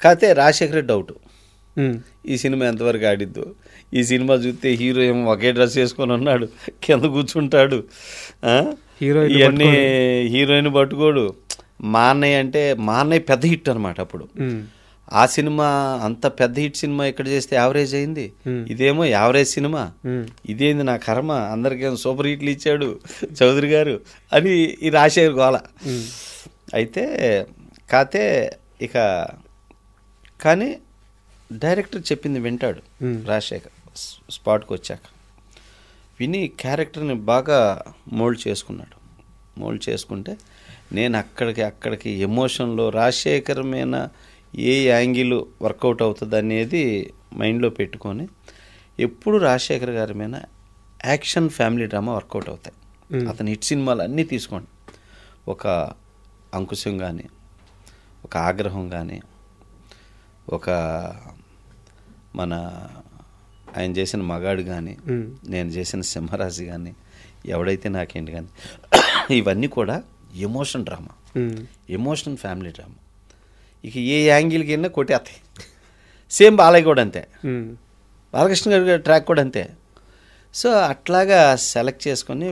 కాకపోతే రాజశేఖర్ డౌట్ ఈ సినిమా ఎంతవరకు ఆడిద్దు. ఈ సినిమా చూస్తే హీరో ఏమో ఒకే డ్రెస్ వేసుకొని ఉన్నాడు, కింద కూర్చుంటాడు, ఇవన్నీ హీరోయిన్ పట్టుకోడు. మా అన్నయ్య పెద్ద హిట్ అనమాట అప్పుడు. ఆ సినిమా అంత పెద్ద హిట్ సినిమా ఇక్కడ చేస్తే యావరేజ్ అయింది, ఇదేమో యావరేజ్ సినిమా, ఇదేంది నా కర్మ, అందరికేమో సూపర్ హిట్లు ఇచ్చాడు చౌదరి గారు అని ఈ రాజశేఖర్ గోల. అయితే కాతే ఇక కానీ డైరెక్టర్ చెప్పింది వింటాడు రాజశేఖర్. స్పాట్కి వచ్చాక విని క్యారెక్టర్ని బాగా మోల్డ్ చేసుకున్నాడు. మోల్డ్ చేసుకుంటే నేను అక్కడికి ఎమోషన్లో రాజశేఖర్ మీద ఏ యాంగిల్ వర్కౌట్ అవుతుంది అనేది మైండ్లో పెట్టుకొని ఎప్పుడు రాజశేఖర్ గారి మీద యాక్షన్ ఫ్యామిలీ డ్రామా వర్కౌట్ అవుతాయి. అతని హిట్ సినిమాలు అన్నీ తీసుకోండి, ఒక అంకుశం కానీ, ఒక ఆగ్రహం కానీ, ఒక మన ఆయన చేసిన మగాడు కానీ, నేను చేసిన సింహరాజు కానీ, ఎవడైతే నాకేంటి కానీ, ఇవన్నీ కూడా emotion drama, emotion family drama. ఇక ఏ యాంగిల్కి వెళ్ళినా కొట్టేస్తాయి. సేమ్ బాలయ్య కూడా అంతే, బాలకృష్ణ గారి ట్రాక్ కూడా అంతే. సో అట్లాగా సెలెక్ట్ చేసుకొని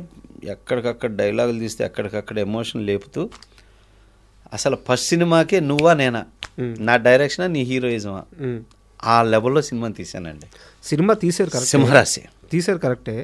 ఎక్కడికక్కడ డైలాగులు తీస్తే ఎక్కడికక్కడ ఎమోషన్ లేపుతూ అసలు ఫస్ట్ సినిమాకే నువ్వా నేనా, నా డైరెక్షనా నీ హీరోయిజమా, ఆ లెవెల్లో సినిమాని తీశానండి. సినిమా తీసారు కరెక్ట్, సింహరాశి తీసారు కరెక్టే.